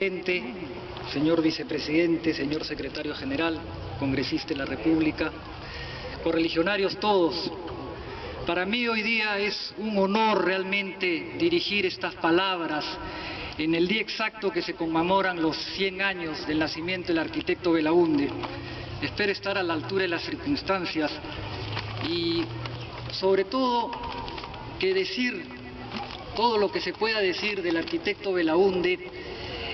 Presidente, señor vicepresidente, señor secretario general, congresista de la República, correligionarios todos, para mí hoy día es un honor realmente dirigir estas palabras en el día exacto que se conmemoran los 100 años del nacimiento del arquitecto Belaúnde. Espero estar a la altura de las circunstancias y sobre todo que decir todo lo que se pueda decir del arquitecto Belaúnde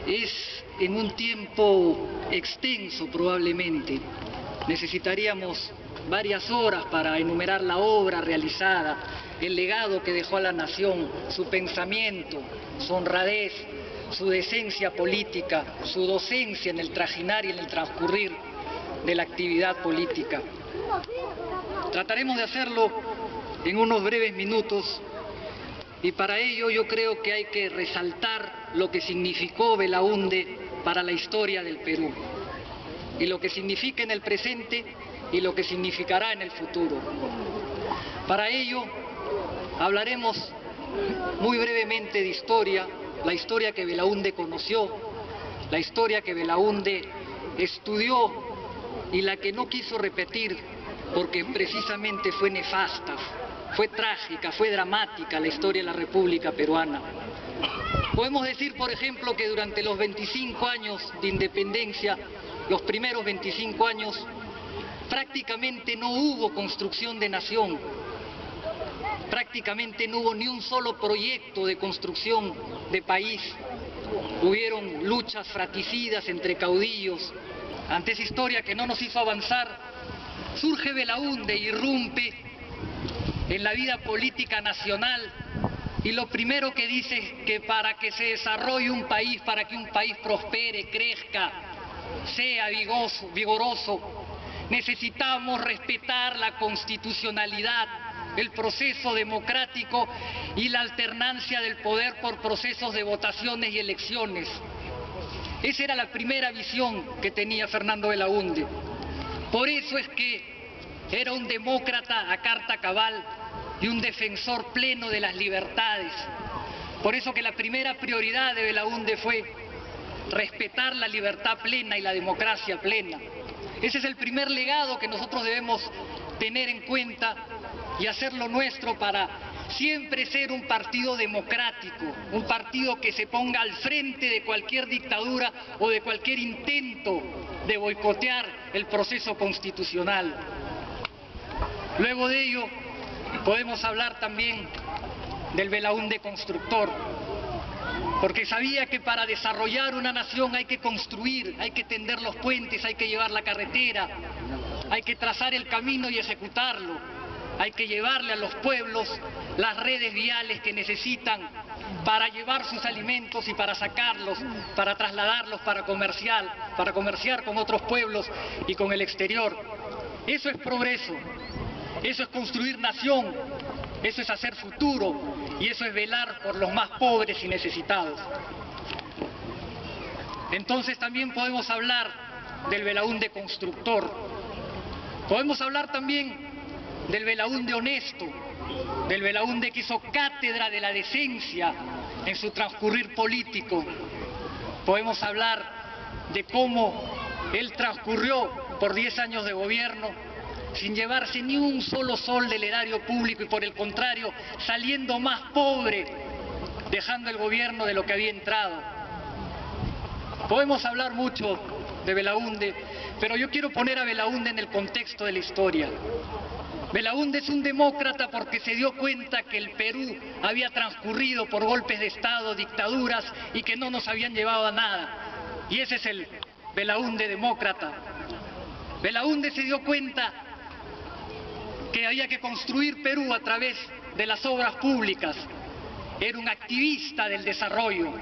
es en un tiempo extenso probablemente. Necesitaríamos varias horas para enumerar la obra realizada, el legado que dejó a la nación, su pensamiento, su honradez, su decencia política, su docencia en el trajinar y en el transcurrir de la actividad política. Trataremos de hacerlo en unos breves minutos y para ello yo creo que hay que resaltar lo que significó Belaúnde para la historia del Perú y lo que significa en el presente y lo que significará en el futuro. Para ello hablaremos muy brevemente de historia, la historia que Belaúnde conoció, la historia que Belaúnde estudió y la que no quiso repetir porque precisamente fue nefasta, fue trágica, fue dramática la historia de la República Peruana. Podemos decir, por ejemplo, que durante los 25 años de independencia, los primeros 25 años, prácticamente no hubo construcción de nación, prácticamente no hubo ni un solo proyecto de construcción de país. Hubieron luchas fratricidas entre caudillos. Ante esa historia que no nos hizo avanzar, surge Belaúnde, irrumpe en la vida política nacional y lo primero que dice es que para que se desarrolle un país, para que un país prospere, crezca, sea vigoroso, necesitamos respetar la constitucionalidad, el proceso democrático y la alternancia del poder por procesos de votaciones y elecciones. Esa era la primera visión que tenía Fernando Belaúnde. Por eso es que era un demócrata a carta cabal y un defensor pleno de las libertades. Por eso que la primera prioridad de Belaúnde fue respetar la libertad plena y la democracia plena. Ese es el primer legado que nosotros debemos tener en cuenta y hacerlo nuestro para siempre ser un partido democrático, un partido que se ponga al frente de cualquier dictadura o de cualquier intento de boicotear el proceso constitucional. Luego de ello, podemos hablar también del Belaúnde constructor, porque sabía que para desarrollar una nación hay que construir, hay que tender los puentes, hay que llevar la carretera, hay que trazar el camino y ejecutarlo, hay que llevarle a los pueblos las redes viales que necesitan para llevar sus alimentos y para sacarlos, para trasladarlos, para comerciar con otros pueblos y con el exterior. Eso es progreso. Eso es construir nación, eso es hacer futuro y eso es velar por los más pobres y necesitados. Entonces también podemos hablar del Belaúnde constructor. Podemos hablar también del Belaúnde honesto, del Belaúnde que hizo cátedra de la decencia en su transcurrir político. Podemos hablar de cómo él transcurrió por 10 años de gobierno sin llevarse ni un solo sol del erario público y por el contrario, saliendo más pobre, dejando el gobierno de lo que había entrado. Podemos hablar mucho de Belaúnde, pero yo quiero poner a Belaúnde en el contexto de la historia. Belaúnde es un demócrata porque se dio cuenta que el Perú había transcurrido por golpes de Estado, dictaduras y que no nos habían llevado a nada. Y ese es el Belaúnde demócrata. Belaúnde se dio cuenta que había que construir Perú a través de las obras públicas. Era un activista del desarrollo,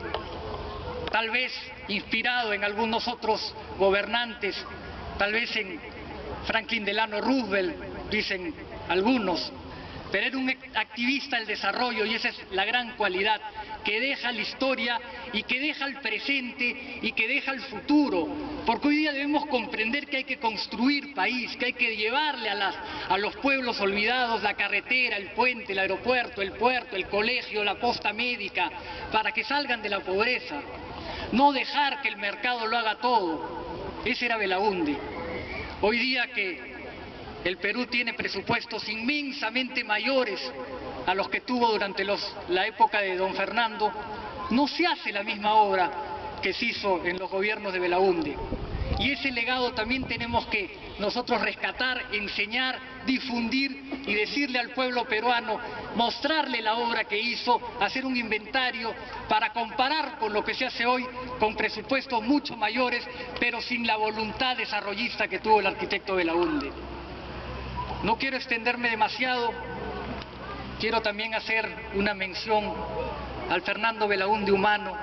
tal vez inspirado en algunos otros gobernantes, tal vez en Franklin Delano Roosevelt, dicen algunos. pero era un activista del desarrollo, y esa es la gran cualidad, que deja la historia y que deja el presente y que deja el futuro, porque hoy día debemos comprender que hay que construir país, que hay que llevarle a los pueblos olvidados la carretera, el puente, el aeropuerto, el puerto, el colegio, la posta médica, para que salgan de la pobreza, no dejar que el mercado lo haga todo. Ese era Belaúnde. Hoy día que el Perú tiene presupuestos inmensamente mayores a los que tuvo durante la época de don Fernando, no se hace la misma obra que se hizo en los gobiernos de Belaúnde. Y ese legado también tenemos que nosotros rescatar, enseñar, difundir y decirle al pueblo peruano, mostrarle la obra que hizo, hacer un inventario para comparar con lo que se hace hoy con presupuestos mucho mayores, pero sin la voluntad desarrollista que tuvo el arquitecto Belaúnde. No quiero extenderme demasiado, quiero también hacer una mención al Fernando Belaúnde humano,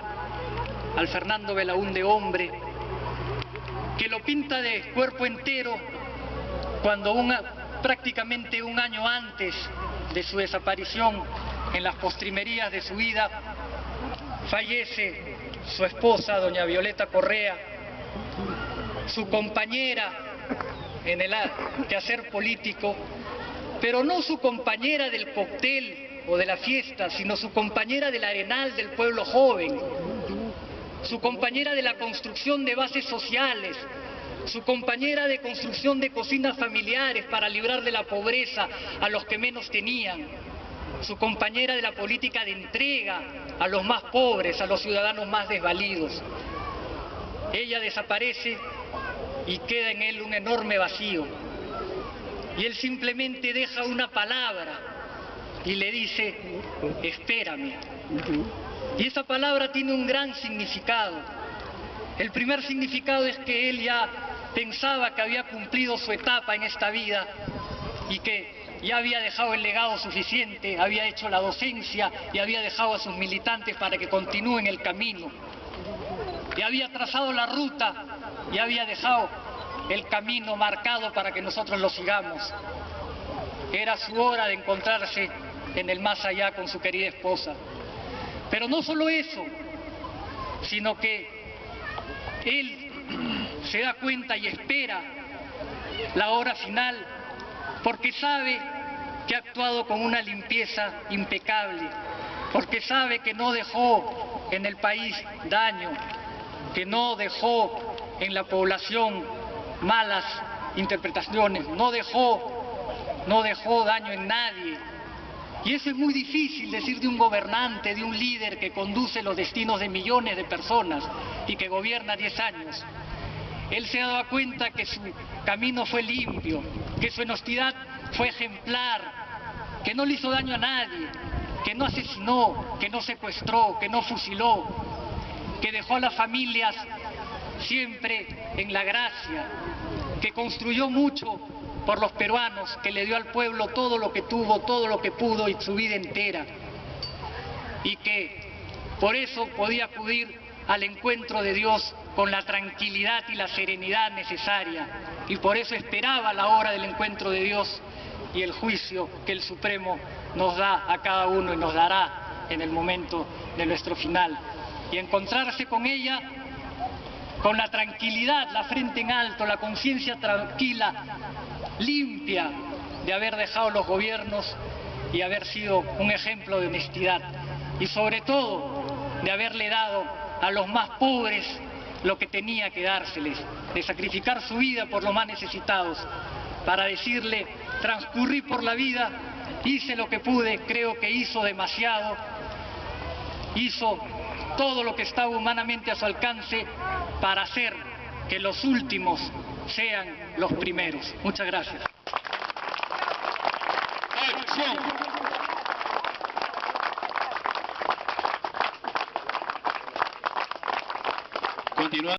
al Fernando Belaúnde hombre, que lo pinta de cuerpo entero cuando prácticamente un año antes de su desaparición, en las postrimerías de su vida, fallece su esposa, doña Violeta Correa, su compañera en el quehacer político, pero no su compañera del cóctel o de la fiesta, sino su compañera del arenal del pueblo joven, su compañera de la construcción de bases sociales, su compañera de construcción de cocinas familiares para librar de la pobreza a los que menos tenían, su compañera de la política de entrega a los más pobres, a los ciudadanos más desvalidos. Ella desaparece y queda en él un enorme vacío. Y él simplemente deja una palabra y le dice, espérame. Y esa palabra tiene un gran significado. El primer significado es que él ya pensaba que había cumplido su etapa en esta vida y que ya había dejado el legado suficiente, había hecho la docencia y había dejado a sus militantes para que continúen el camino. Y había trazado la ruta y había dejado el camino marcado para que nosotros lo sigamos. Era su hora de encontrarse en el más allá con su querida esposa. Pero no solo eso, sino que él se da cuenta y espera la hora final, porque sabe que ha actuado con una limpieza impecable, porque sabe que no dejó en el país daño, que no dejó en la población malas interpretaciones, no dejó daño en nadie. Y eso es muy difícil decir de un gobernante, de un líder que conduce los destinos de millones de personas y que gobierna 10 años. Él se daba cuenta que su camino fue limpio, que su honestidad fue ejemplar, que no le hizo daño a nadie, que no asesinó, que no secuestró, que no fusiló, que dejó a las familias siempre en la gracia, que construyó mucho por los peruanos, que le dio al pueblo todo lo que tuvo, todo lo que pudo y su vida entera, y que por eso podía acudir al encuentro de Dios con la tranquilidad y la serenidad necesaria, y por eso esperaba la hora del encuentro de Dios y el juicio que el Supremo nos da a cada uno y nos dará en el momento de nuestro final, y encontrarse con ella con la tranquilidad, la frente en alto, la conciencia tranquila, limpia de haber dejado los gobiernos y haber sido un ejemplo de honestidad, y sobre todo de haberle dado a los más pobres lo que tenía que dárseles, de sacrificar su vida por los más necesitados, para decirle, transcurrí por la vida, hice lo que pude, creo que hizo demasiado, hizo todo lo que estaba humanamente a su alcance para hacer que los últimos sean los primeros. Muchas gracias. Continúa.